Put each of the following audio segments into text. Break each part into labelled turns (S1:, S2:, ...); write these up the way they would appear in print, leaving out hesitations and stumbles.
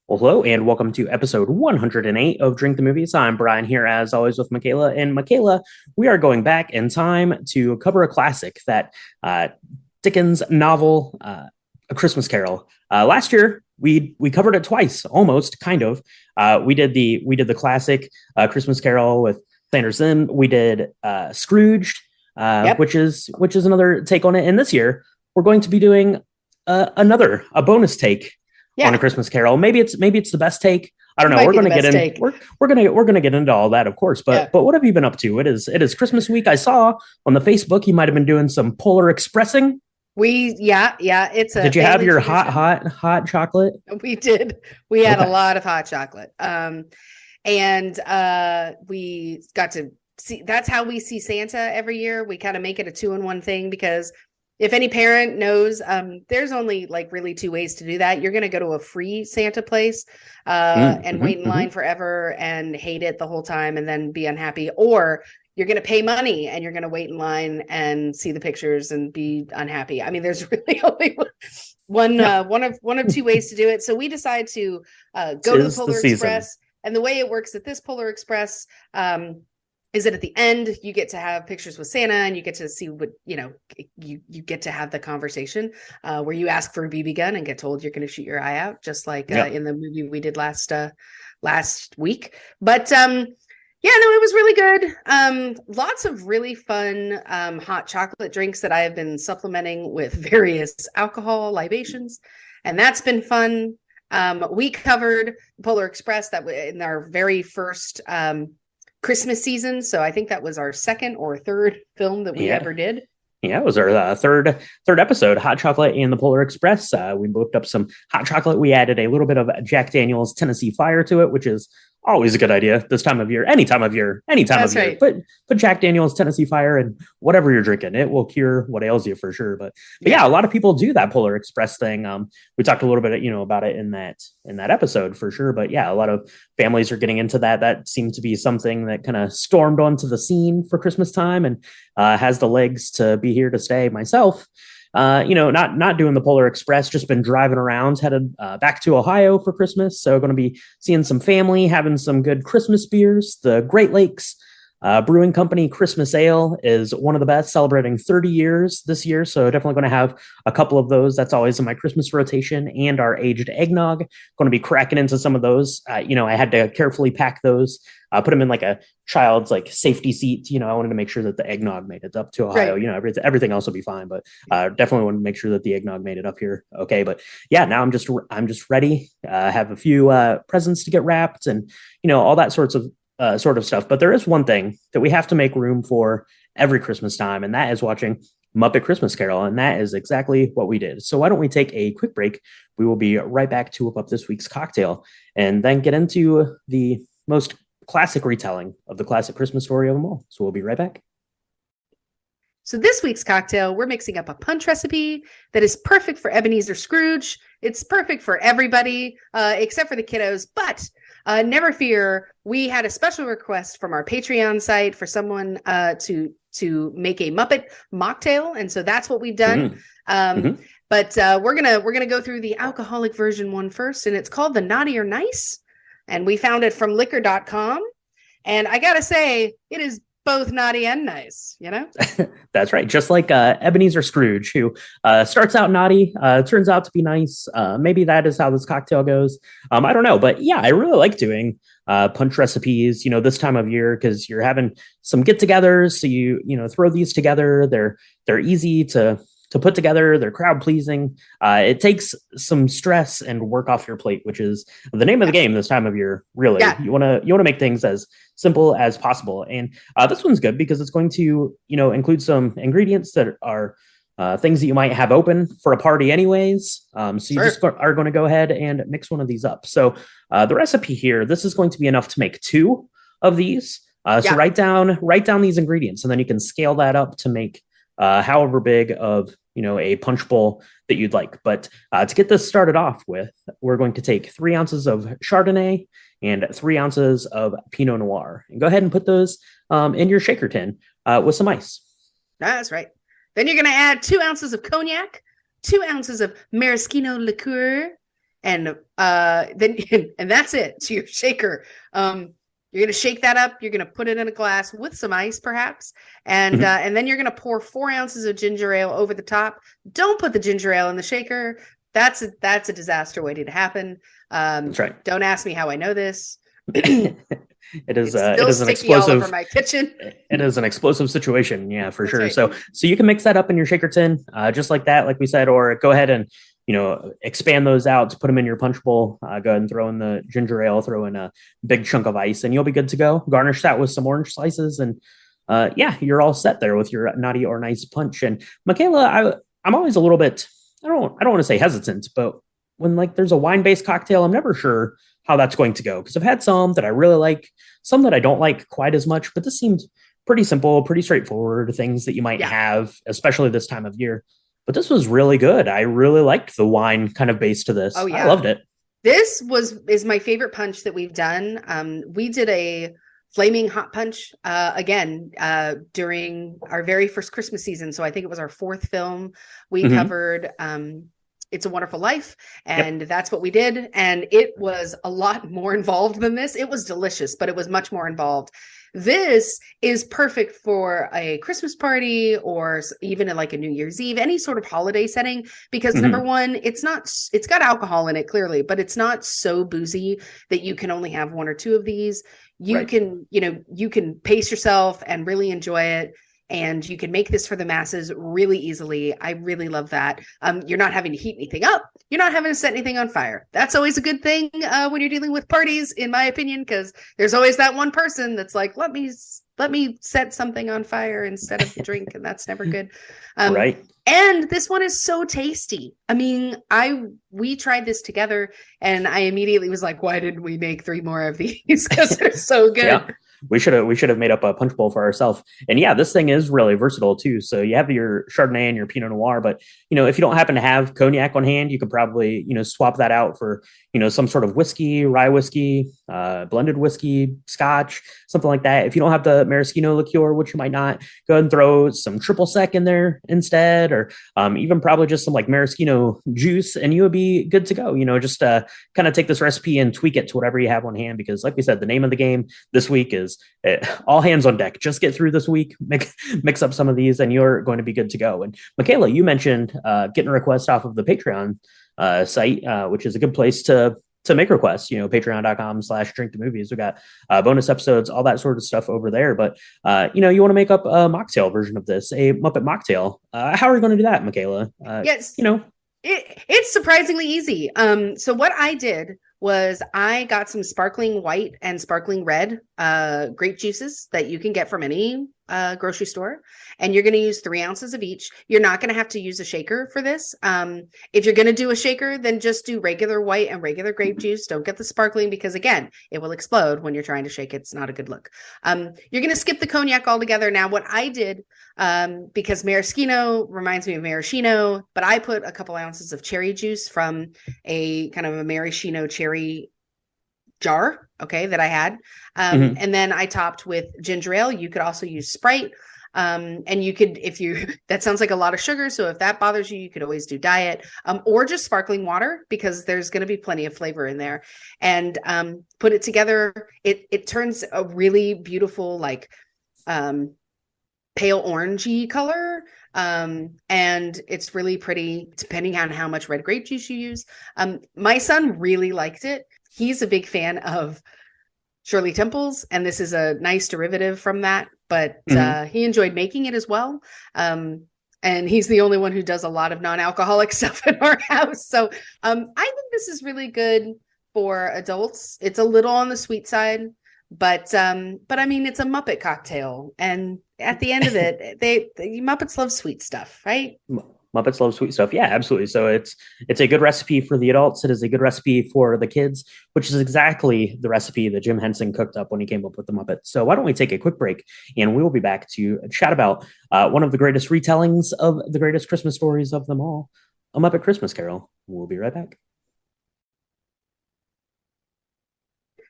S1: Well, hello, and welcome to episode 108 of Drink the Movies. I'm Brian here, as always, with Michaela. And Michaela, we are going back in time to cover a classic, that Dickens novel, A Christmas Carol. Last year, we covered it twice, almost, kind of. We did the classic Christmas Carol with Sanderson. We did Scrooged,
S2: Yep.
S1: which is another take on it. And this year, we're going to be doing a bonus take on A
S2: Yeah.
S1: Christmas Carol. Maybe it's the best take. I don't
S2: It
S1: know.
S2: might
S1: We're
S2: be the
S1: gonna get
S2: best
S1: in.
S2: take.
S1: We're gonna get into all that, of course. But
S2: Yeah.
S1: but what have you been up to? It is Christmas week. I saw on the Facebook you might have been doing some Polar Expressing.
S2: Yeah. It's a
S1: Did you have
S2: family
S1: your hot,
S2: tradition.
S1: hot, hot chocolate?
S2: We did. We had a
S1: Okay.
S2: lot of hot chocolate. And we got to see, that's how we see Santa every year. We kind of make it a 2-in-1 thing because if any parent knows, there's only like really two ways to do that. You're going to go to a free Santa place and wait in line forever and hate it the whole time and then be unhappy, or you're going to pay money and you're going to wait in line and see the pictures and be unhappy. I mean, there's really only
S1: Yeah,
S2: one of two ways to do it. So we decided to
S1: this
S2: go to the
S1: is the
S2: Polar
S1: season.
S2: Express. And the way it works at this Polar Express is that at the end you get to have pictures with Santa and you get to see what you get to have the conversation where you ask for a BB gun and get told you're going to shoot your eye out, just like
S1: Yeah,
S2: in the movie we did last week. But yeah, no, it was really good. Lots of really fun hot chocolate drinks that I have been supplementing with various alcohol libations, and that's been fun. We covered Polar Express that in our very first Christmas season. So I think that was our second or third film that we
S1: yeah.
S2: ever did.
S1: Yeah, it was our third episode, Hot Chocolate and the Polar Express. We booked up some hot chocolate. We added a little bit of Jack Daniel's Tennessee Fire to it, which is always a good idea this time of year, any time of
S2: That's
S1: year.
S2: right.
S1: Put Jack Daniel's Tennessee Fire in whatever you're drinking. It will cure what ails you for sure. But
S2: Yeah.
S1: yeah, a lot of people do that Polar Express thing. We talked a little bit, about it in that episode for sure. But yeah, a lot of families are getting into that. That seemed to be something that kind of stormed onto the scene for Christmas time and has the legs to be here to stay. Myself, not doing the Polar Express, just been driving around, headed back to Ohio for Christmas. So going to be seeing some family, having some good Christmas beers. The Great Lakes Brewing Company Christmas Ale is one of the best, celebrating 30 years this year. So definitely going to have a couple of those. That's always in my Christmas rotation, and our aged eggnog. Going to be cracking into some of those. I had to carefully pack those, put them in like a child's like safety seat. I wanted to make sure that the eggnog made it up to Ohio.
S2: Right.
S1: Everything else will be fine, but definitely want to make sure that the eggnog made it up here. Okay, but yeah, now I'm just ready. Have a few presents to get wrapped, and all that sort of stuff. But there is one thing that we have to make room for every Christmas time, and that is watching Muppet Christmas Carol. And that is exactly what we did. So why don't we take a quick break? We will be right back to whip up this week's cocktail and then get into the most classic retelling of the classic Christmas story of them all. So we'll be right back.
S2: So this week's cocktail, we're mixing up a punch recipe that is perfect for Ebenezer Scrooge. It's perfect for everybody except for the kiddos. But never fear, we had a special request from our Patreon site for someone to make a Muppet mocktail, and so that's what we've done.
S1: Mm-hmm.
S2: But we're gonna go through the alcoholic version one first, and it's called the Naughty or Nice, and we found it from liquor.com. And I gotta say, it is both naughty and nice.
S1: That's right. Just like Ebenezer Scrooge, who starts out naughty, turns out to be nice. Maybe that is how this cocktail goes. I don't know. But yeah, I really like doing punch recipes, this time of year, because you're having some get togethers. So throw these together. They're easy to put together. They're crowd pleasing. It takes some stress and work off your plate, which is the name of the game this time of year. Really,
S2: Yeah.
S1: you want to make things as simple as possible. And this one's good because it's going to include some ingredients that are things that you might have open for a party anyways. So you just are going to go ahead and mix one of these up. So the recipe here, this is going to be enough to make 2 of these. So write down these ingredients, and then you can scale that up to make however big of a punch bowl that you'd like. But to get this started off with, we're going to take 3 ounces of Chardonnay and 3 ounces of Pinot Noir, and go ahead and put those in your shaker tin with some ice.
S2: That's right. Then you're going to add 2 ounces of cognac, 2 ounces of maraschino liqueur, and then and that's it. So your shaker. You're going to shake that up. You're going to put it in a glass with some ice, perhaps, and then you're going to pour 4 ounces of ginger ale over the top. Don't put the ginger ale in the shaker. That's a disaster waiting to happen.
S1: That's right.
S2: Don't ask me how I know this.
S1: It is an explosive
S2: all over my kitchen.
S1: It is an explosive situation, yeah, for sure.
S2: Right.
S1: So you can mix that up in your shaker tin, just like that, like we said, or go ahead and expand those out to put them in your punch bowl. Go ahead and throw in the ginger ale, throw in a big chunk of ice, and you'll be good to go. Garnish that with some orange slices, and yeah, you're all set there with your naughty or nice punch. And Michaela, I'm always a little bit, I don't want to say hesitant, but when like there's a wine based cocktail, I'm never sure how that's going to go because I've had some that I really like, some that I don't like quite as much, but this seemed pretty simple, pretty straightforward things that you might have, especially this time of year. But this was really good. I really liked the wine kind of base to this. Oh yeah, I loved it.
S2: This is my favorite punch that we've done. We did a flaming hot punch again during our very first Christmas season. So I think it was our 4th film. We covered It's a Wonderful Life, and that's what we did. And it was a lot more involved than this. It was delicious, but it was much more involved. This is perfect for a Christmas party or even like a New Year's Eve, any sort of holiday setting, because number one, it's got alcohol in it clearly, but it's not so boozy that you can only have 1 or 2 of these. You can, you can pace yourself and really enjoy it. And you can make this for the masses really easily. I really love that. You're not having to heat anything up. You're not having to set anything on fire. That's always a good thing when you're dealing with parties, in my opinion, because there's always that one person that's like, let me set something on fire instead of drink, and that's never good. Right. And this one is so tasty. I mean, we tried this together, and I immediately was like, why didn't we make 3 more of these? Because they're so good.
S1: Yeah. We should have made up a punch bowl for ourselves. And yeah, this thing is really versatile too. So you have your Chardonnay and your Pinot Noir, but if you don't happen to have cognac on hand, you could probably swap that out for some sort of whiskey, rye whiskey, blended whiskey, Scotch, something like that. If you don't have the maraschino liqueur, which you might not, go ahead and throw some triple sec in there instead, or even probably just some like maraschino juice, and you would be good to go. Just kind of take this recipe and tweak it to whatever you have on hand, because like we said, the name of the game this week is all hands on deck. Just get through this week, mix up some of these, and you're going to be good to go. And Michaela, you mentioned getting a request off of the Patreon site, which is a good place to make requests. Patreon.com/drink the movies. We got bonus episodes, all that sort of stuff over there. But you want to make up a mocktail version of this, a Muppet mocktail. How are you going to do that, Michaela?
S2: Yes, it's surprisingly easy. So what I did was I got some sparkling white and sparkling red grape juices that you can get from any grocery store, and you're going to use 3 ounces of each. You're not going to have to use a shaker for this. If you're going to do a shaker, then just do regular white and regular grape juice. Don't get the sparkling, because again, it will explode when you're trying to shake it. It's not a good look. You're going to skip the cognac altogether. Now, what I did, because maraschino reminds me of maraschino, but I put a couple ounces of cherry juice from a kind of a maraschino cherry jar, that I had. And then I topped with ginger ale. You could also use Sprite. And you could, that sounds like a lot of sugar. So if that bothers you, you could always do diet, or just sparkling water, because there's going to be plenty of flavor in there, and put it together. It turns a really beautiful, like, pale orangey color. And it's really pretty, depending on how much red grape juice you use. My son really liked it. He's a big fan of Shirley Temples, and this is a nice derivative from that, but he enjoyed making it as well. And he's the only one who does a lot of non-alcoholic stuff in our house. So I think this is really good for adults. It's a little on the sweet side, but I mean, it's a Muppet cocktail, and at the end of it, the Muppets love sweet stuff, right?
S1: Muppets love sweet stuff. Yeah, absolutely. So it's a good recipe for the adults. It is a good recipe for the kids, which is exactly the recipe that Jim Henson cooked up when he came up with the Muppets. So why don't we take a quick break, and we will be back to chat about one of the greatest retellings of the greatest Christmas stories of them all, A Muppet Christmas Carol. We'll be right back.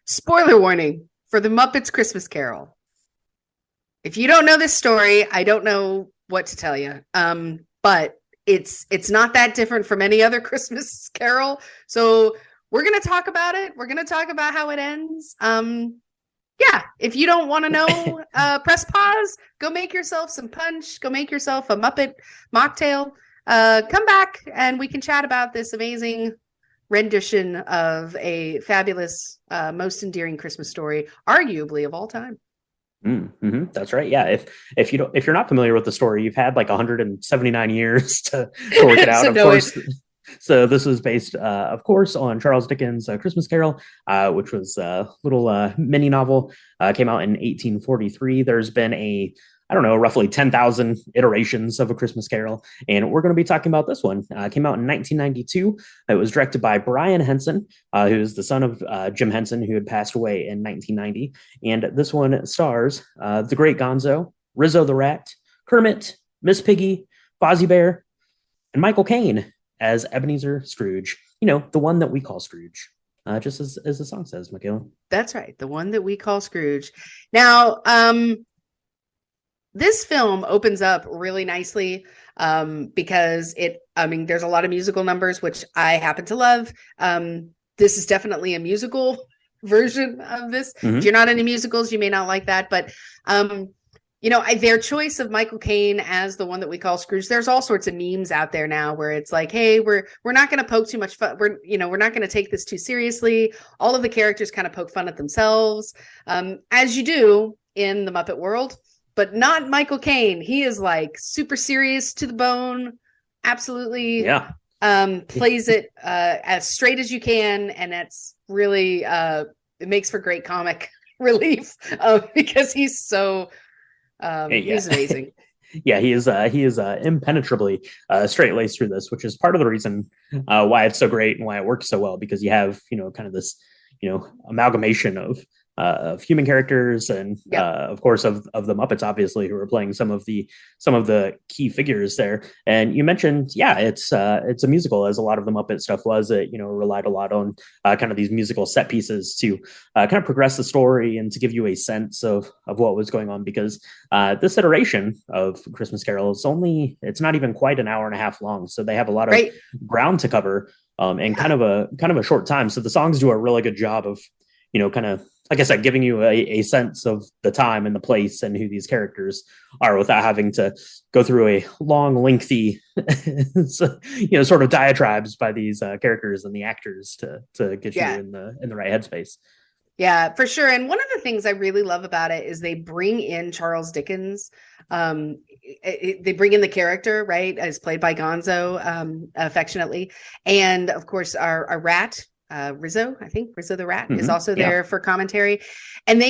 S2: Spoiler warning for The Muppets Christmas Carol. If you don't know this story, I don't know what to tell you. But it's not that different from any other Christmas Carol. So we're going to talk about it. We're going to talk about how it ends. Yeah, if you don't want to know, press pause, go make yourself some punch, go make yourself a Muppet mocktail. Come back and we can chat about this amazing rendition of a fabulous, most endearing Christmas story, arguably of all time.
S1: Mm-hmm. That's right. Yeah. If you don't, if you're not familiar with the story, you've had like 179 years to work it out.
S2: So
S1: Of
S2: know it.
S1: course. So this is based, of course, on Charles Dickens' Christmas Carol, which was a little mini novel. Came out in 1843. There's been I don't know, roughly 10,000 iterations of A Christmas Carol, and we're going to be talking about this one. Came out in 1992. It was directed by Brian Henson, who's the son of Jim Henson, who had passed away in 1990. And this one stars the great Gonzo, Rizzo the Rat, Kermit, Miss Piggy, Fozzie Bear, and Michael Caine as Ebenezer Scrooge. You know, the one that we call Scrooge, just as the song says, Michaela.
S2: That's right, the one that we call Scrooge. Now, this film opens up really nicely because there's a lot of musical numbers, which I happen to love. This is definitely a musical version of this. Mm-hmm. If you're not into musicals, you may not like that, but their choice of Michael Caine as the one that we call Scrooge, there's all sorts of memes out there now where it's like, hey, we're not going to poke too much fun. We're not going to take this too seriously. All of the characters kind of poke fun at themselves, as you do in the Muppet world, but not Michael Caine. He is like super serious to the bone. Absolutely.
S1: Yeah.
S2: Plays it as straight as you can. And that's really, it makes for great comic relief because he's so, he's amazing.
S1: Yeah, he is impenetrably straight-laced through this, which is part of the reason why it's so great and why it works so well, because you have, kind of this, amalgamation of human characters and of course of the Muppets, obviously, who are playing some of the key figures there. And you mentioned, it's a musical, as a lot of the Muppet stuff was. It relied a lot on kind of these musical set pieces to kind of progress the story and to give you a sense of what was going on, because this iteration of Christmas Carol it's not even quite an hour and a half long, so they have a lot of ground to cover in kind of a short time. So the songs do a really good job of kind of, like I said, giving you a sense of the time and the place and who these characters are, without having to go through a long, lengthy, sort of diatribes by these characters and the actors to get you in the right headspace.
S2: Yeah, for sure. And one of the things I really love about it is they bring in Charles Dickens. They bring in the character, right, as played by Gonzo, affectionately, and of course our rat. Rizzo, I think Rizzo the Rat is also there for commentary, and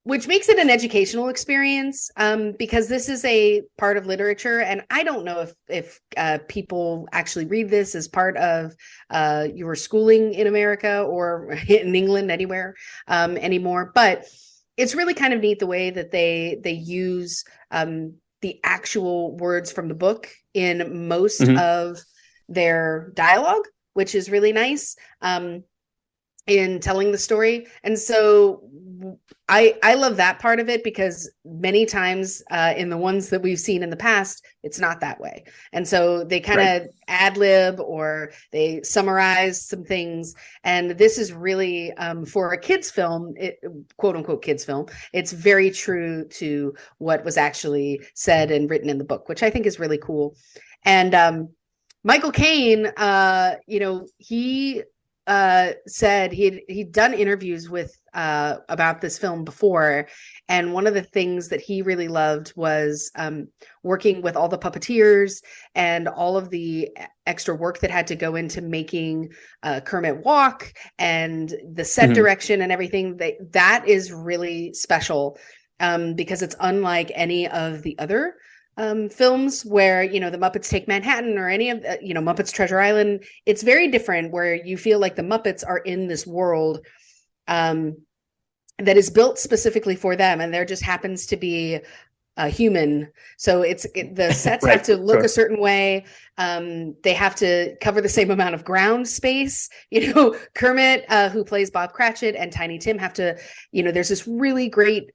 S2: which makes it an educational experience, because this is a part of literature, and I don't know if people actually read this as part of your schooling in America or in England, anywhere anymore. But it's really kind of neat the way that they use the actual words from the book in most of their dialogue, which is really nice in telling the story. And so I love that part of it, because many times in the ones that we've seen in the past, it's not that way. And so they kind of ad lib, or they summarize some things. And this is really, for a kid's film, quote unquote kid's film, it's very true to what was actually said and written in the book, which I think is really cool. And Michael Caine, he said he'd done interviews with about this film before, and one of the things that he really loved was working with all the puppeteers and all of the extra work that had to go into making Kermit walk, and the set direction and everything. That is really special, because it's unlike any of the other films where, the Muppets Take Manhattan, or any of Muppets Treasure Island. It's very different, where you feel like the Muppets are in this world that is built specifically for them, and there just happens to be a human. So the sets have to look a certain way. They have to cover the same amount of ground space. Kermit, who plays Bob Cratchit, and Tiny Tim have to, there's this really great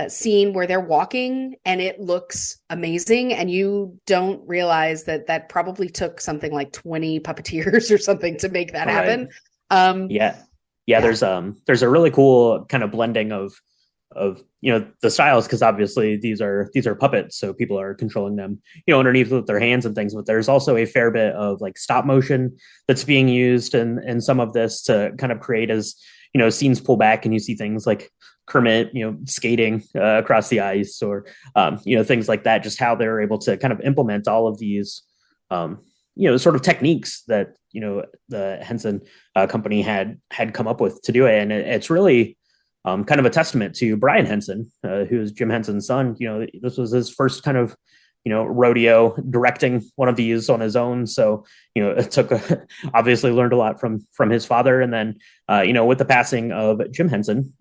S2: scene where they're walking, and it looks amazing, and you don't realize that probably took something like 20 puppeteers or something to make that happen.
S1: Yeah. Yeah,
S2: Yeah.
S1: there's a really cool kind of blending of the styles, because obviously these are puppets, so people are controlling them underneath with their hands and things, but there's also a fair bit of like stop motion that's being used in some of this to kind of create as scenes pull back and you see things like Kermit skating across the ice, or things like that, just how they're able to kind of implement all of these um, sort of techniques that the Henson company had come up with to do it. And it's really kind of a testament to Brian Henson, who is Jim Henson's son. This was his first kind of rodeo directing one of these on his own. So it took obviously learned a lot from his father. And then with the passing of Jim Henson,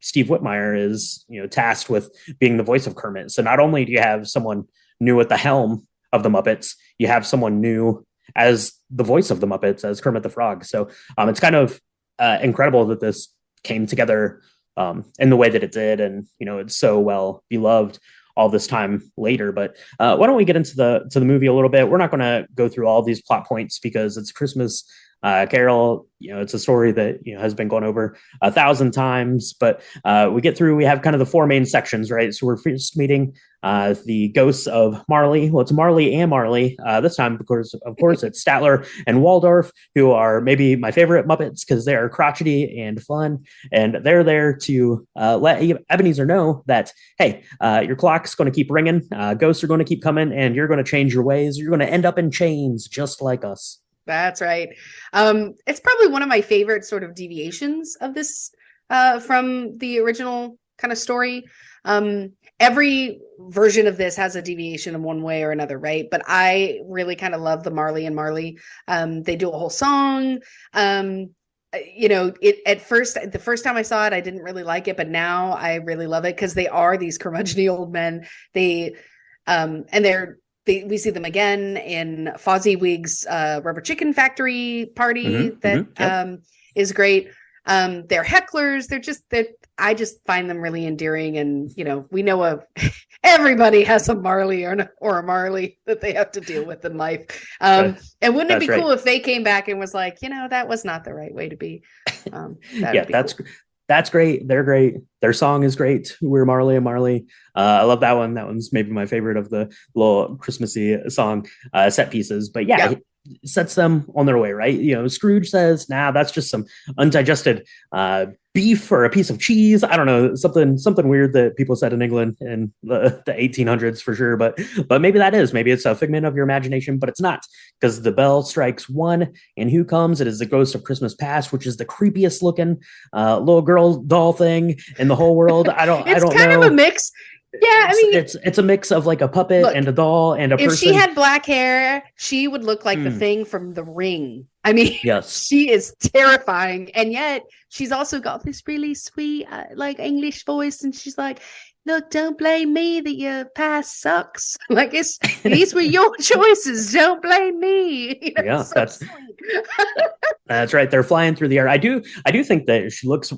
S1: Steve Whitmire is tasked with being the voice of Kermit. So not only do you have someone new at the helm of the Muppets, you have someone new as the voice of the Muppets, as Kermit the Frog. So it's kind of incredible that this came together in the way that it did, and it's so well beloved all this time later. But why don't we get into the movie a little bit? We're not going to go through all these plot points because it's Christmas Carol. It's a story that has been gone over 1,000 times, but we have kind of the four main sections, right? So we're first meeting the ghosts of Marley. Well, it's Marley and Marley this time, because of course it's Statler and Waldorf, who are maybe my favorite Muppets because they are crotchety and fun, and they're there to let Ebenezer know that, hey, your clock's going to keep ringing, ghosts are going to keep coming, and you're going to change your ways. You're going to end up in chains just like us.
S2: That's right. It's probably one of my favorite sort of deviations of this from the original kind of story. Every version of this has a deviation in one way or another, right? But I really kind of love the Marley and Marley. They do a whole song. The first time I saw it, I didn't really like it, but now I really love it because they are these curmudgeony old men. We see them again in Fozziwig's Rubber Chicken Factory party that is great. They're hecklers. I just find them really endearing, and we know everybody has a Marley or a Marley that they have to deal with in life. And wouldn't it be cool if they came back and was like, that was not the right way to be?
S1: Yeah, that's great. They're great. Their song is great. We're Marley and Marley. I love that one. That one's maybe my favorite of the little Christmassy song set pieces. But yeah. It sets them on their way, right? Scrooge says, "Nah, that's just some undigested beef or a piece of cheese." I don't know, something weird that people said in England in the 1800s for sure. But maybe maybe it's a figment of your imagination, but it's not, because the bell strikes one, and who comes? It is the ghost of Christmas Past, which is the creepiest looking little girl doll thing in the whole world. I don't know.
S2: It's kind of a mix. Yeah,
S1: it's a mix of like a puppet and a doll and a person.
S2: If she had black hair, she would look like the thing from The Ring.
S1: Yes,
S2: she is terrifying, and yet she's also got this really sweet, like English voice, and she's like, "Look, don't blame me that your past sucks. Like these were your choices. Don't blame me."
S1: That's right. They're flying through the air. I do think that she looks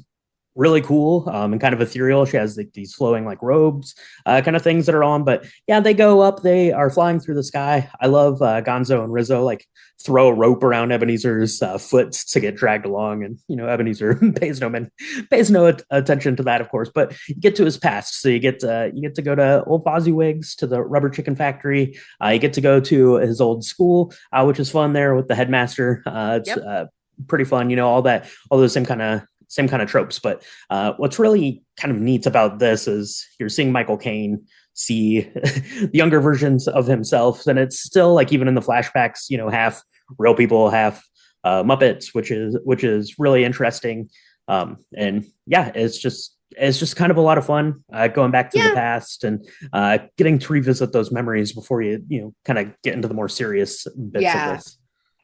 S1: really cool and kind of ethereal. She has these flowing like robes kind of things that are on, but yeah, they go up, they are flying through the sky. I love Gonzo and Rizzo like throw a rope around Ebenezer's foot to get dragged along, and Ebenezer pays no attention to that, of course. But you get to his past, so you get to go to old Fozziwig's, to the Rubber Chicken Factory. You get to go to his old school, which is fun there with the headmaster. It's pretty fun, all those same kind of tropes. But what's really kind of neat about this is you're seeing Michael Caine see the younger versions of himself, and it's still like, even in the flashbacks, half real people, half Muppets, which is really interesting. And yeah, it's just kind of a lot of fun going back to the past and getting to revisit those memories before you kind of get into the more serious bits of this.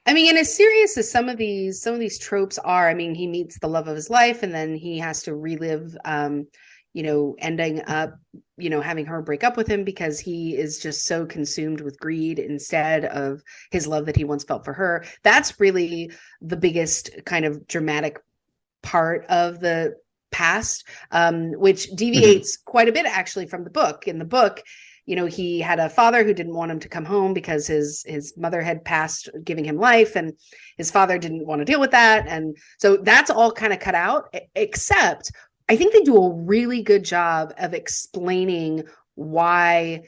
S2: And as serious as some of these tropes are, he meets the love of his life, and then he has to relive, ending up, having her break up with him because he is just so consumed with greed instead of his love that he once felt for her. That's really the biggest kind of dramatic part of the past, which deviates quite a bit actually from the book. In the book, he had a father who didn't want him to come home because his mother had passed, giving him life, and his father didn't want to deal with that. And so that's all kind of cut out, except I think they do a really good job of explaining why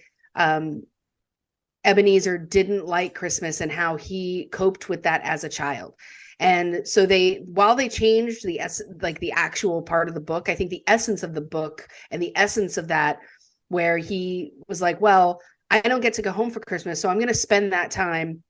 S2: Ebenezer didn't like Christmas and how he coped with that as a child. And so while they changed the actual part of the book, I think the essence of the book and the essence of that, where he was like, well, I don't get to go home for Christmas, so I'm going to spend that time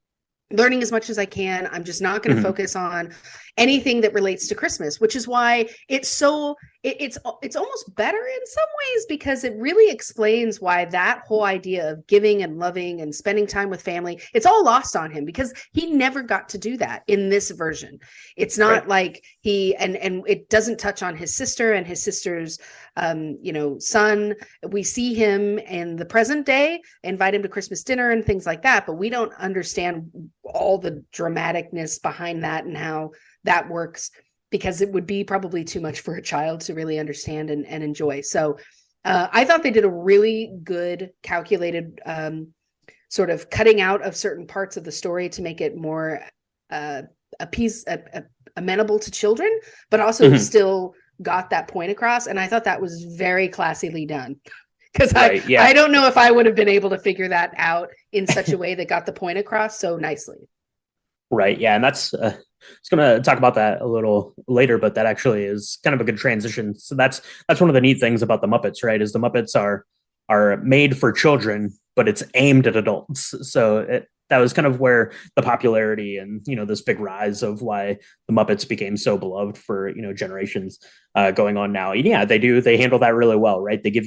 S2: learning as much as I can. I'm just not going to focus on anything that relates to Christmas, which is why it's almost better in some ways, because it really explains why that whole idea of giving and loving and spending time with family, it's all lost on him because he never got to do that in this version. It's not like and it doesn't touch on his sister and his sister's son. We see him in the present day, invite him to Christmas dinner and things like that, but we don't understand all the dramaticness behind that and how that works, because it would be probably too much for a child to really understand and enjoy. So I thought they did a really good calculated sort of cutting out of certain parts of the story to make it more amenable to children, but also still got that point across. And I thought that was very classily done, because I don't know if I would have been able to figure that out in such a way that got the point across so nicely.
S1: Right. Yeah. And that's, I was going to talk about that a little later, but that actually is kind of a good transition. So that's one of the neat things about the Muppets, right? Is the Muppets are made for children, but it's aimed at adults. So that was kind of where the popularity and, this big rise of why the Muppets became so beloved for, generations going on now. And yeah, they handle that really well, right? They give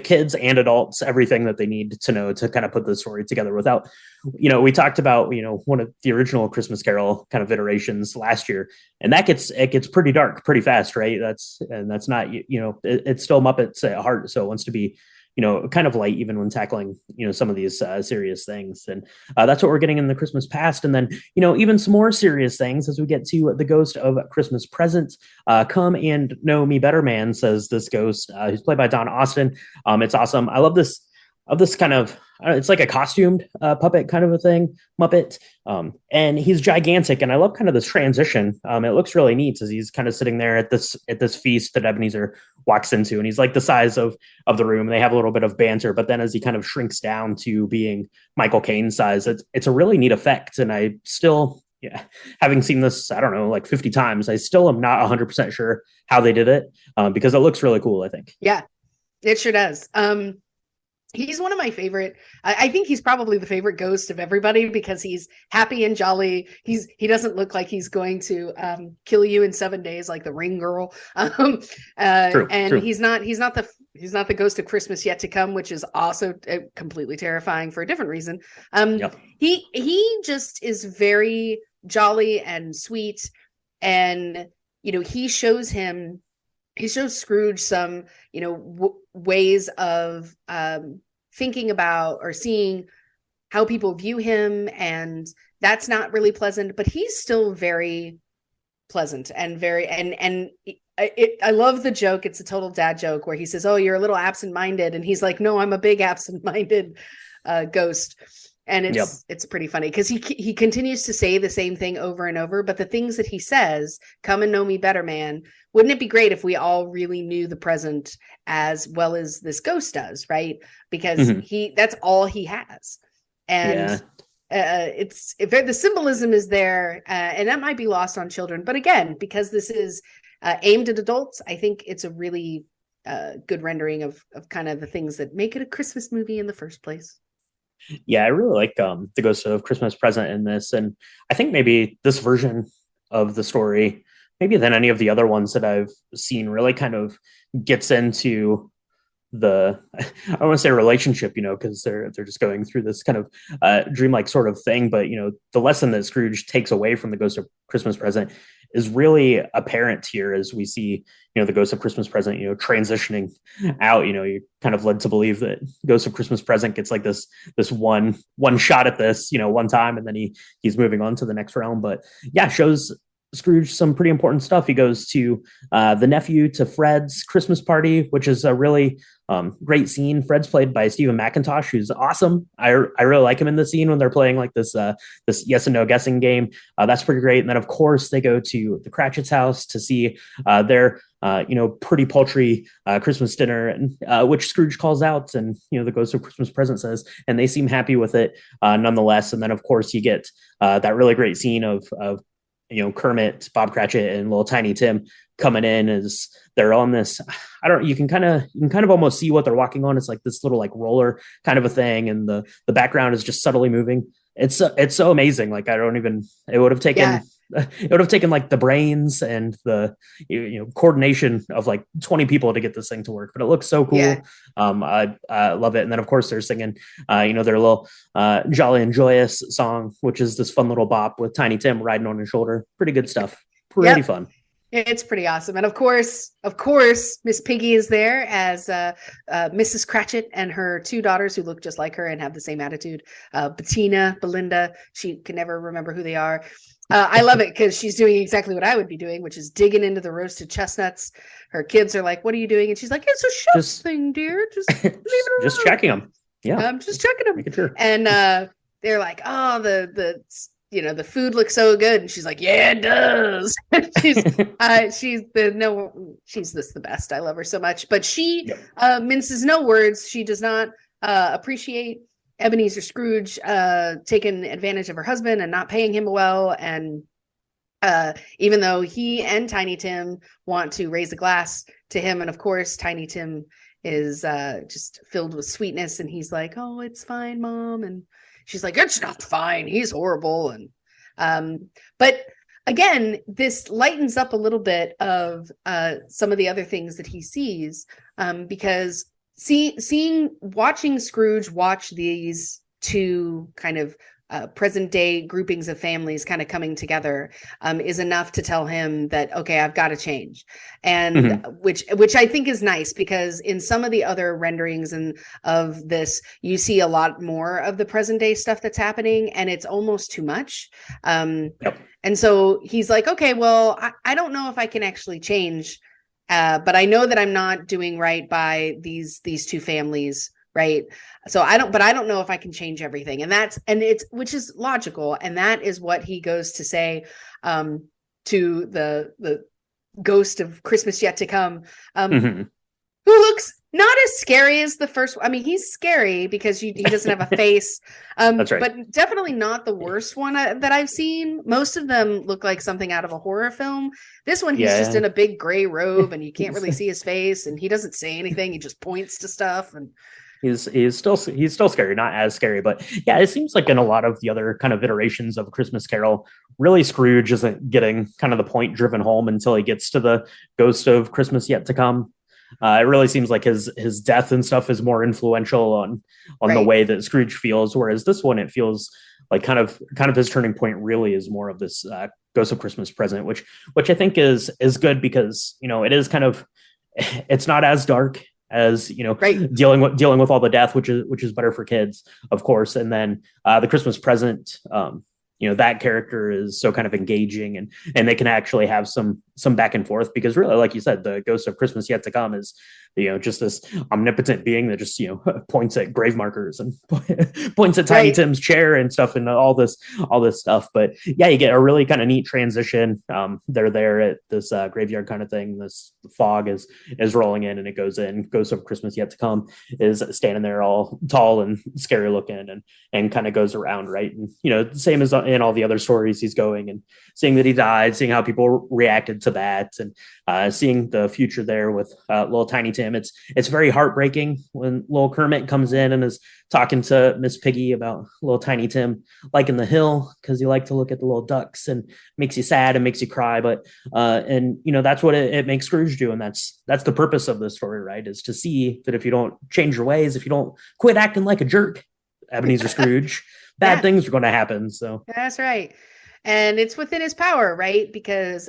S1: kids and adults everything that they need to know to kind of put the story together without, we talked about, one of the original Christmas Carol kind of iterations last year, and it gets pretty dark pretty fast, right? That's not, it's still Muppets at heart. So it wants to be, kind of light, even when tackling, some of these serious things. And that's what we're getting in the Christmas Past. And then, even some more serious things as we get to the Ghost of Christmas Present. Come and know me better, man, says this ghost, who's played by Don Austin. It's awesome. I love this kind of, it's like a costumed puppet kind of a thing, Muppet. And he's gigantic. And I love kind of this transition. It looks really neat as he's kind of sitting there at this feast that Ebenezer walks into. And he's like the size of the room. They have a little bit of banter, but then as he kind of shrinks down to being Michael Caine's size, it's a really neat effect. And I still, having seen this, I don't know, like 50 times, I still am not 100% sure how they did it, because it looks really cool, I think.
S2: Yeah, it sure does. He's one of my favorite. I think he's probably the favorite ghost of everybody, because he's happy and jolly. He doesn't look like he's going to kill you in 7 days like the Ring Girl.
S1: True.
S2: He's not the ghost of Christmas Yet to Come, which is also completely terrifying for a different reason. He just is very jolly and sweet, and he shows Scrooge some ways of thinking about or seeing how people view him, and that's not really pleasant, but he's still very pleasant and very I love the joke. It's a total dad joke where he says, "Oh, you're a little absent-minded," and he's like, "No, I'm a big absent-minded ghost." And it's pretty funny because he continues to say the same thing over and over, but the things that he says, "Come and know me better, man." Wouldn't it be great if we all really knew the present as well as this ghost does, right? Because that's all he has. And the symbolism is there, and that might be lost on children. But again, because this is aimed at adults, I think it's a really good rendering of kind of the things that make it a Christmas movie in the first place.
S1: Yeah, I really like the Ghost of Christmas Present in this. And I think maybe this version of the story, maybe than any of the other ones that I've seen, really kind of gets into the, I don't want to say relationship, because they're just going through this kind of dreamlike sort of thing. But, the lesson that Scrooge takes away from the Ghost of Christmas Present is really apparent here as we see, the Ghost of Christmas Present, transitioning out. You're kind of led to believe that Ghost of Christmas Present gets like this one shot at this, one time, and then he's moving on to the next realm. But yeah, shows Scrooge some pretty important stuff. He goes to the nephew to Fred's Christmas party, which is a really great scene. Fred's played by Stephen McIntosh, who's awesome. I really like him in the scene when they're playing like this yes and no guessing game. That's pretty great. And then of course they go to the Cratchit's house to see their pretty paltry Christmas dinner, and which Scrooge calls out, and the Ghost of Christmas Present says, and they seem happy with it nonetheless. And then of course you get that really great scene of Kermit, Bob Cratchit, and little Tiny Tim coming in as they're on this. I don't. You can kind of almost see what they're walking on. It's like this little like roller kind of a thing, and the background is just subtly moving. It's so amazing. Like I don't even. It would have taken. Yeah. It would have taken like the brains and the coordination of like 20 people to get this thing to work, but it looks so cool. Yeah. I love it. And then of course they're singing their little Jolly and Joyous song, which is this fun little bop with Tiny Tim riding on his shoulder. Pretty good stuff. Pretty fun.
S2: It's pretty awesome. And of course, Miss Piggy is there as Mrs. Cratchit and her two daughters who look just like her and have the same attitude. Bettina, Belinda, she can never remember who they are. I love it because she's doing exactly what I would be doing, which is digging into the roasted chestnuts. Her kids are like, "What are you doing?" And she's like, "It's a shelf thing, dear. Just leave it alone.
S1: Just checking them. Yeah,
S2: I'm just checking them."
S1: Making sure.
S2: And they're like, "Oh, the food looks so good," and she's like, "Yeah, it does." she's the best. I love her so much, but she minces no words. She does not appreciate Ebenezer Scrooge taking advantage of her husband and not paying him well, and even though he and Tiny Tim want to raise a glass to him, and of course Tiny Tim is just filled with sweetness, and he's like, "Oh, it's fine, Mom," and she's like, "It's not fine. He's horrible." And but again, this lightens up a little bit of some of the other things that he sees, because watching Scrooge watch these two kind of present day groupings of families kind of coming together is enough to tell him that, okay, I've got to change. And which I think is nice, because in some of the other renderings and of this, you see a lot more of the present day stuff that's happening, and it's almost too much. And so he's like, okay, well, I don't know if I can actually change, but I know that I'm not doing right by these two families, right? So I don't know if I can change everything, which is logical, and that is what he goes to say to the Ghost of Christmas Yet to Come, who looks not as scary as the first. I mean, he's scary because he doesn't have a face. That's right. But definitely not the worst one that I've seen. Most of them look like something out of a horror film. This one, he's just in a big gray robe, and you can't really see his face, and he doesn't say anything. He just points to stuff, and
S1: he's still scary, not as scary, but yeah, it seems like in a lot of the other kind of iterations of Christmas Carol, really Scrooge isn't getting kind of the point driven home until he gets to the Ghost of Christmas Yet to Come. It really seems like his death and stuff is more influential on the way that Scrooge feels, whereas this one, it feels like kind of his turning point really is more of this Ghost of Christmas Present, which I think is good, because it is kind of, it's not as dark as dealing with all the death, which is better for kids, of course. And then the Christmas Present, that character is so kind of engaging, and they can actually have some back and forth, because really, like you said, the Ghost of Christmas Yet to Come is just this omnipotent being that just points at grave markers and points at Tiny Tim's chair and stuff, and all this stuff. But yeah, you get a really kind of neat transition. They're there at this graveyard kind of thing. This fog is rolling in, and it goes in. Ghost of Christmas Yet to Come is standing there all tall and scary looking, and kind of goes around, right? And same as in all the other stories, he's going and seeing that he died, seeing how people reacted to that, and seeing the future there with little Tiny Tim. It's very heartbreaking when little Kermit comes in and is talking to Miss Piggy about little Tiny Tim liking the hill because you like to look at the little ducks, and makes you sad and makes you cry. But that's what it makes Scrooge do, and that's the purpose of this story, right? Is to see that if you don't change your ways, if you don't quit acting like a jerk, Ebenezer Scrooge, bad things are going to happen. So
S2: that's right. And it's within his power, right?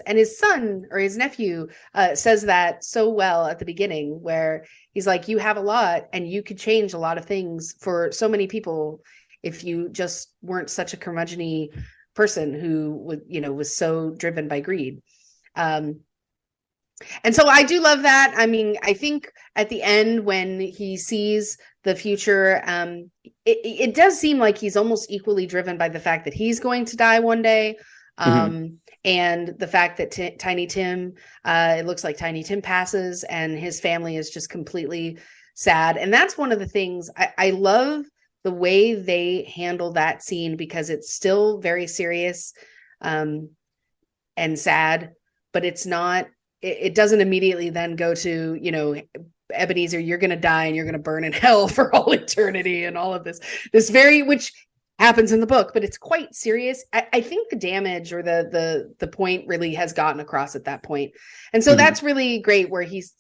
S2: And his son or his nephew says that so well at the beginning, where he's like, you have a lot and you could change a lot of things for so many people if you just weren't such a curmudgeon-y person who would, was so driven by greed. Um, and so I do love that. I mean, I think at the end when he sees the future, it does seem like he's almost equally driven by the fact that he's going to die one day.
S1: Mm-hmm.
S2: And the fact that Tiny Tim, it looks like Tiny Tim passes and his family is just completely sad. And that's one of the things I love the way they handle that scene, because it's still very serious and sad, but it's not, it doesn't immediately then go to, Ebenezer, you're going to die and you're going to burn in hell for all eternity and all of this very, which happens in the book, but it's quite serious. I think the damage or the point really has gotten across at that point. And so that's really great, where he's,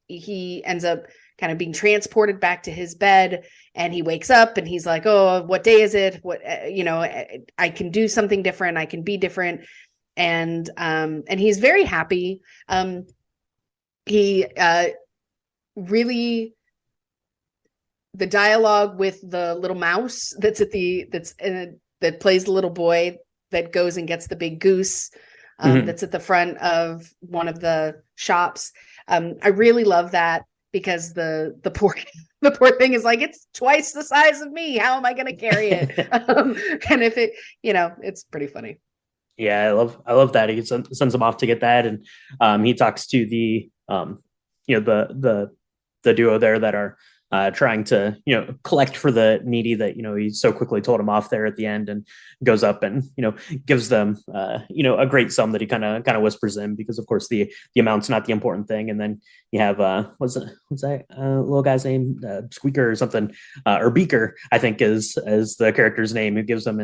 S2: he ends up kind of being transported back to his bed, and he wakes up and he's like, oh, what day is it? What, I can do something different. I can be different. And he's very happy. He really, the dialogue with the little mouse that plays the little boy that goes and gets the big goose, that's at the front of one of the shops. I really love that, because the poor thing is like, it's twice the size of me. How am I going to carry it? And if it, it's pretty funny.
S1: Yeah, I love that he sends him off to get that, and he talks to the the duo there that are trying to collect for the needy, that he so quickly told him off there at the end, and goes up and gives them a great sum that he kind of whispers in, because of course the amount's not the important thing. And then you have what's that little guy's name, Squeaker or something, or Beaker, I think is the character's name, who gives him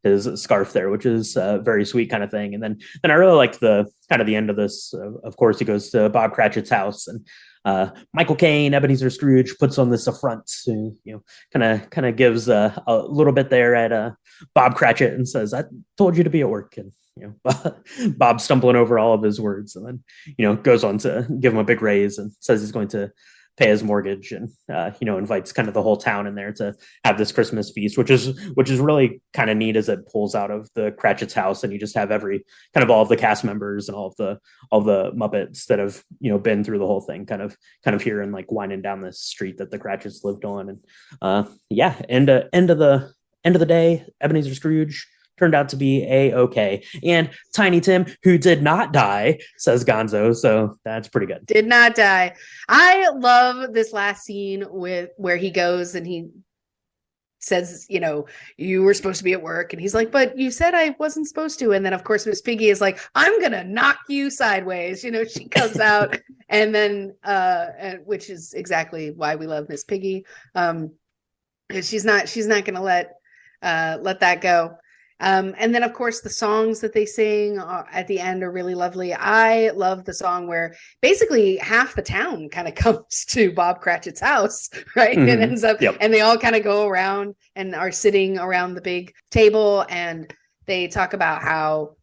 S1: his scarf there, which is a very sweet kind of thing. And then I really like the kind of the end of this. Of course, he goes to Bob Cratchit's house, and Michael Caine, Ebenezer Scrooge, puts on this affront, kind of gives a little bit there at Bob Cratchit, and says, "I told you to be at work." And Bob stumbling over all of his words, and then goes on to give him a big raise, and says he's going to pay his mortgage, and invites kind of the whole town in there to have this Christmas feast, which is really kind of neat, as it pulls out of the Cratchit's house, and you just have every kind of all of the cast members and all of the Muppets that have been through the whole thing kind of here and like winding down this street that the Cratchits lived on. And end of the day, Ebenezer Scrooge turned out to be a-okay. And Tiny Tim, who did not die, says Gonzo. So that's pretty good.
S2: Did not die. I love this last scene where he goes and he says, you were supposed to be at work. And he's like, but you said I wasn't supposed to. And then of course, Miss Piggy is like, I'm going to knock you sideways. She comes out and then, which is exactly why we love Miss Piggy. She's not going to let that go. And then, of course, the songs that they sing at the end are really lovely. I love the song where basically half the town kind of comes to Bob Cratchit's house, right? Mm-hmm. It ends up, and they all kind of go around and are sitting around the big table, and they talk about how,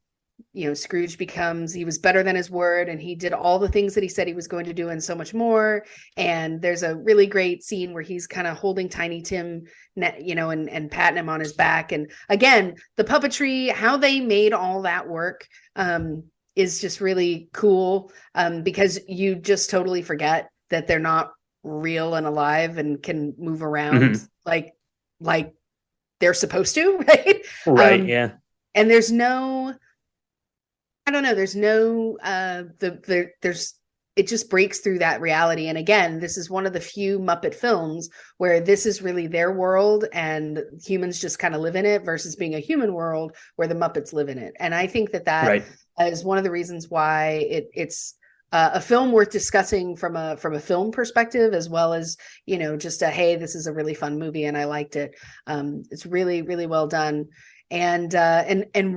S2: Scrooge he was better than his word, and he did all the things that he said he was going to do and so much more. And there's a really great scene where he's kind of holding Tiny Tim, and patting him on his back. And again, the puppetry, how they made all that work is just really cool, because you just totally forget that they're not real and alive and can move around like they're supposed to, right?
S1: Right. Yeah.
S2: And there's no, I don't know. There's no, it just breaks through that reality. And again, this is one of the few Muppet films where this is really their world and humans just kind of live in it, versus being a human world where the Muppets live in it. And I think that is one of the reasons why it's a film worth discussing from a film perspective, as well as, just hey, this is a really fun movie and I liked it. It's really, really well done. And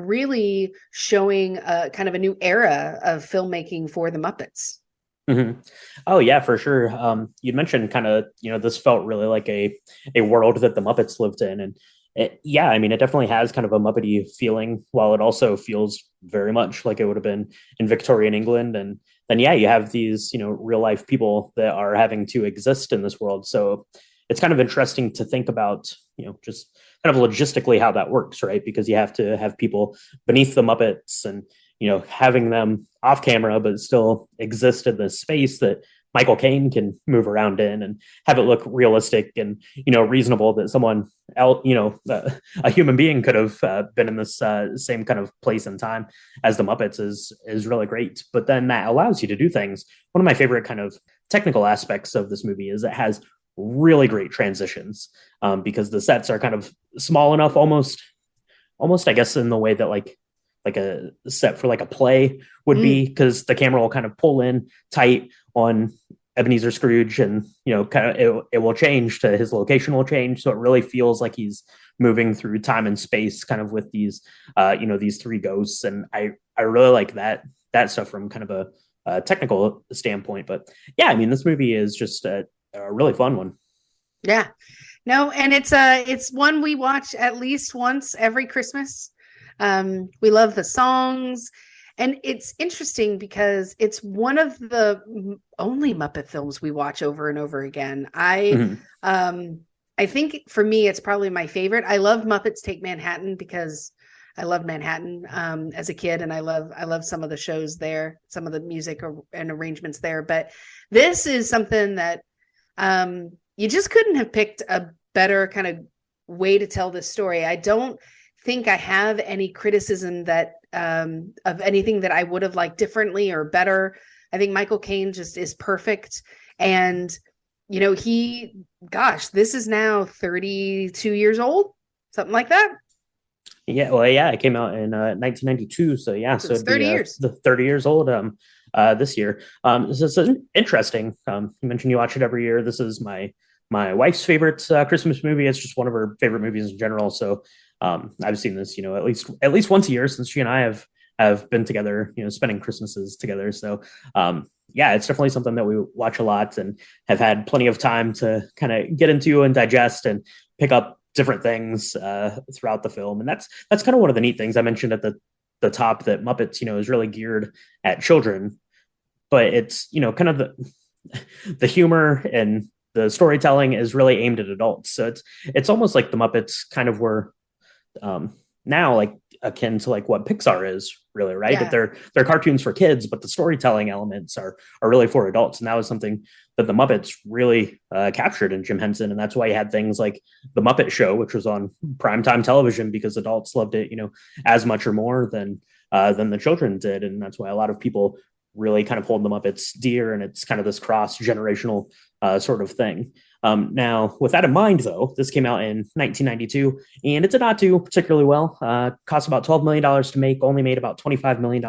S2: really showing kind of a new era of filmmaking for the Muppets.
S1: Mm-hmm. Oh yeah, for sure. You mentioned kind of, this felt really like a world that the Muppets lived in, and it definitely has kind of a Muppety feeling, while it also feels very much like it would have been in Victorian England. And then you have these real life people that are having to exist in this world. So it's kind of interesting to think about, just kind of logistically how that works, right? Because you have to have people beneath the Muppets and, having them off camera, but still exist in this space that Michael Caine can move around in and have it look realistic and, reasonable that someone else, a human being could have been in this same kind of place and time as the Muppets is really great. But then that allows you to do things. One of my favorite kind of technical aspects of this movie is it has really great transitions, because the sets are kind of small enough, almost, I guess, in the way that like a set for like a play would be, because the camera will kind of pull in tight on Ebenezer Scrooge, and kind of it will change to his location will change, so it really feels like he's moving through time and space, kind of with these these three ghosts. And I really like that stuff from kind of a technical standpoint. But yeah, I mean, this movie is just a really fun one.
S2: Yeah, no, and it's one we watch at least once every Christmas. We love the songs, and it's interesting because it's one of the only Muppet films we watch over and over again. I think for me, it's probably my favorite. I love Muppets Take Manhattan because I loved Manhattan as a kid, and I love some of the shows there, some of the music and arrangements there. But this is something that you just couldn't have picked a better kind of way to tell this story. I don't think I have any criticism that of anything that I would have liked differently or better. I think Michael Caine just is perfect. And, this is now 32 years old, something like that.
S1: Yeah, well, yeah, it came out in 1992, so yeah, so
S2: it's 30 years.
S1: The 30 years old this year. So it's interesting. You mentioned you watch it every year. This is my wife's favorite Christmas movie. It's just one of her favorite movies in general. So I've seen this, at least once a year since she and I have been together, spending Christmases together. So yeah, it's definitely something that we watch a lot and have had plenty of time to kind of get into and digest and pick up different things throughout the film. And that's kind of one of the neat things I mentioned at the top, that Muppets, is really geared at children, but it's, kind of the humor and the storytelling is really aimed at adults. So it's almost like the Muppets kind of were now like akin to like what Pixar is really, right?
S2: Yeah.
S1: That they're cartoons for kids, but the storytelling elements are really for adults. And that was something that the Muppets really captured in Jim Henson. And that's why you had things like the Muppet Show, which was on primetime television, because adults loved it, as much or more than the children did. And that's why a lot of people really kind of hold the Muppets dear. And it's kind of this cross generational sort of thing. Now, with that in mind, though, this came out in 1992, and it did not do particularly well. Cost about $12 million to make, only made about $25 million.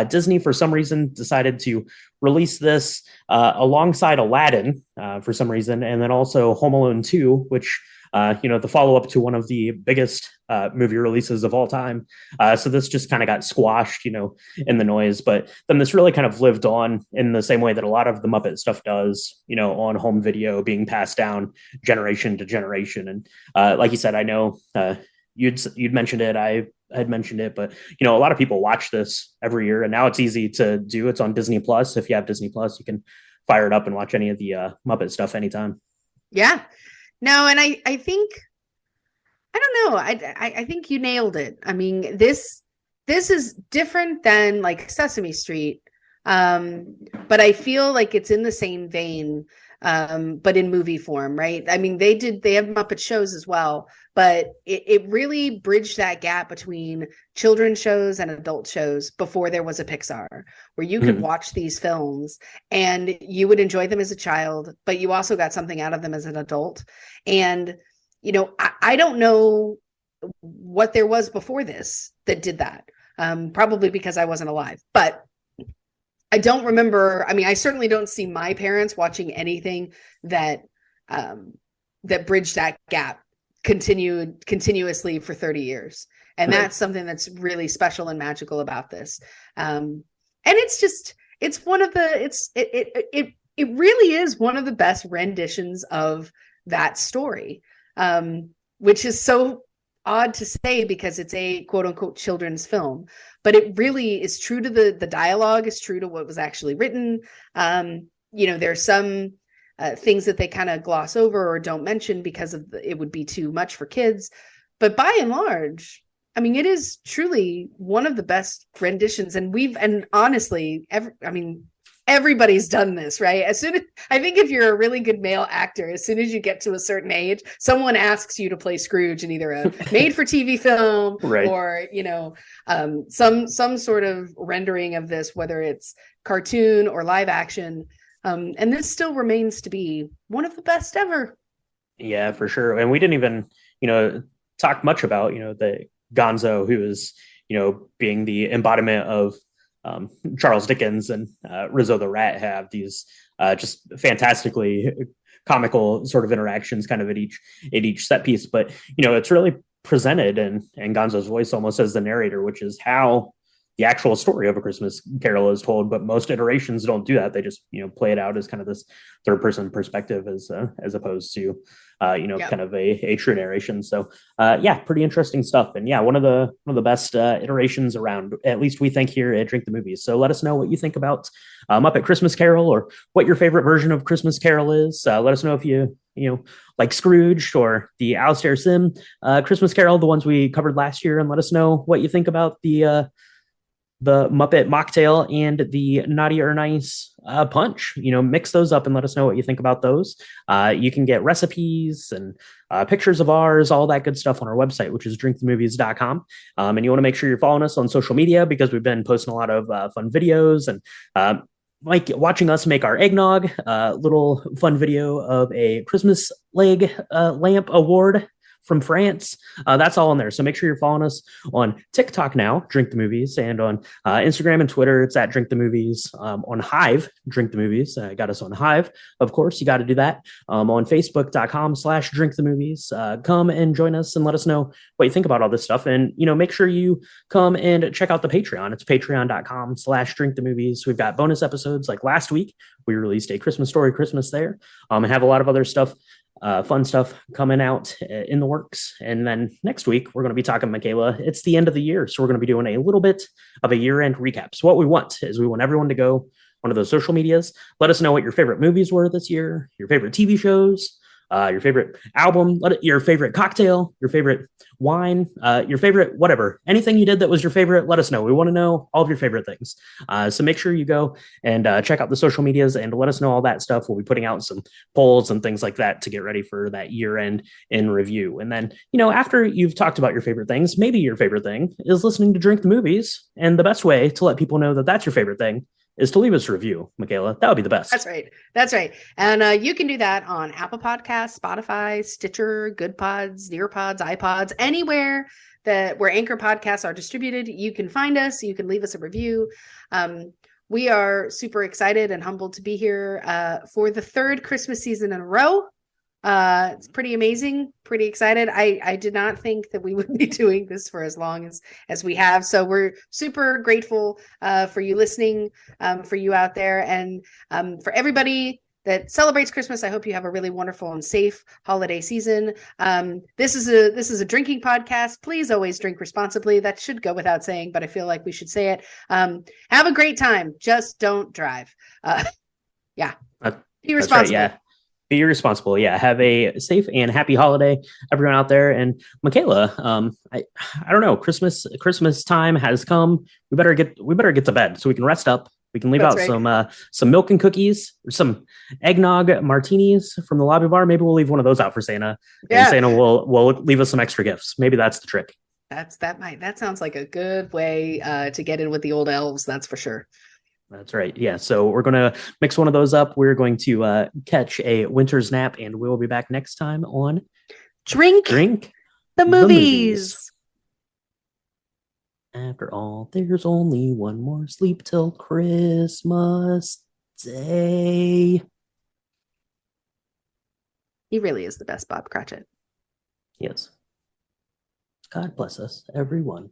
S1: Disney, for some reason, decided to release this alongside Aladdin for some reason, and then also Home Alone 2, which, the follow-up to one of the biggest movie releases of all time. So this just kind of got squashed, in the noise. But then this really kind of lived on in the same way that a lot of the Muppet stuff does, on home video, being passed down generation to generation. And like you said, I know you'd mentioned it. I had mentioned it, but a lot of people watch this every year, and now it's easy to do. It's on Disney Plus. If you have Disney Plus, you can fire it up and watch any of the Muppet stuff anytime.
S2: Yeah, no, and I think, I don't know, I think you nailed it. I mean, this is different than like Sesame Street, but I feel like it's in the same vein, but in movie form, right? I mean, they have Muppet shows as well, but it really bridged that gap between children's shows and adult shows before there was a Pixar, where you could watch these films and you would enjoy them as a child, but you also got something out of them as an adult. And, I don't know what there was before this that did that, probably because I wasn't alive, but I don't remember. I mean, I certainly don't see my parents watching anything that bridged that gap continuously for 30 years. And that's something that's really special and magical about this. And it's one of the, it really is one of the best renditions of that story, which is so odd to say because it's a quote unquote children's film, but it really is true to the dialogue, is true to what was actually written. There's some things that they kind of gloss over or don't mention because it would be too much for kids. But by and large, I mean, it is truly one of the best renditions. And honestly, everybody's done this, right? I think if you're a really good male actor, as soon as you get to a certain age, someone asks you to play Scrooge in either a made for TV film
S1: Right.
S2: or, some sort of rendering of this, whether it's cartoon or live action. And this still remains to be one of the best ever.
S1: Yeah, for sure. And we didn't even, talk much about, the Gonzo, who is, being the embodiment of Charles Dickens and Rizzo the Rat, have these just fantastically comical sort of interactions kind of at each set piece. But, it's really presented and Gonzo's voice almost as the narrator, which is how the actual story of A Christmas Carol is told. But most iterations don't do that. They just, play it out as kind of this third person perspective as opposed to yep. kind of a true narration. So yeah, pretty interesting stuff. And yeah, one of the best iterations around, at least we think here at Drink the Movies. So let us know what you think about Muppet Christmas Carol, or what your favorite version of Christmas Carol is. Let us know if you like Scrooge or the Alistair Sim Christmas Carol, the ones we covered last year, and let us know what you think about the Muppet mocktail and the Naughty or Nice punch. Mix those up and let us know what you think about those. You can get recipes and pictures of ours, all that good stuff on our website, which is drinkthemovies.com. And you want to make sure you're following us on social media, because we've been posting a lot of fun videos and like watching us make our eggnog, little fun video of a Christmas lamp award from France. That's all in there. So make sure you're following us on TikTok now, Drink the Movies, and on Instagram and Twitter, it's at Drink the Movies. On Hive, Drink the Movies. Got us on Hive, of course. You got to do that. On Facebook.com/Drink the Movies. Come and join us and let us know what you think about all this stuff. And, make sure you come and check out the Patreon. It's patreon.com/Drink the Movies. We've got bonus episodes. Like last week, we released A Christmas Story Christmas there, and have a lot of other stuff. Fun stuff coming out in the works. And then next week, we're going to be talking, Michaela, it's the end of the year. So we're going to be doing a little bit of a year-end recap. So what we want is we want everyone to go onto those social medias. Let us know what your favorite movies were this year, your favorite TV shows, your favorite album, your favorite cocktail, your favorite wine, your favorite whatever. Anything you did that was your favorite, let us know. We want to know all of your favorite things. So make sure you go and check out the social medias and let us know all that stuff. We'll be putting out some polls and things like that to get ready for that year-end in review. And then, after you've talked about your favorite things, maybe your favorite thing is listening to Drink the Movies. And the best way to let people know that that's your favorite thing is to leave us a review, Michaela. That would be the best.
S2: That's right. And you can do that on Apple Podcasts, Spotify, Stitcher, Good Pods, Nearpods, iPods, anywhere where Anchor podcasts are distributed. You can find us. You can leave us a review. We are super excited and humbled to be here for the third Christmas season in a row. It's pretty amazing, pretty excited. I did not think that we would be doing this for as long as we have. So we're super grateful for you listening, for you out there, and for everybody that celebrates Christmas. I hope you have a really wonderful and safe holiday season. This is a drinking podcast. Please always drink responsibly. That should go without saying, but I feel like we should say it. Have a great time. Just don't drive. Yeah. Be responsible.
S1: Right, yeah. Be responsible. Yeah. Have a safe and happy holiday, everyone out there. And Michaela, I don't know. Christmas time has come. We better get to bed so we can rest up. We can leave out some milk and cookies, or some eggnog martinis from the lobby bar. Maybe we'll leave one of those out for Santa. Yeah. And Santa will leave us some extra gifts. Maybe that's the trick.
S2: That sounds like a good way to get in with the old elves. That's for sure.
S1: That's right. Yeah. So we're going to mix one of those up. We're going to catch a winter's nap, and we'll be back next time on
S2: Drink the Movies.
S1: After all, there's only one more sleep till Christmas Day.
S2: He really is the best Bob Cratchit.
S1: Yes. God bless us, everyone.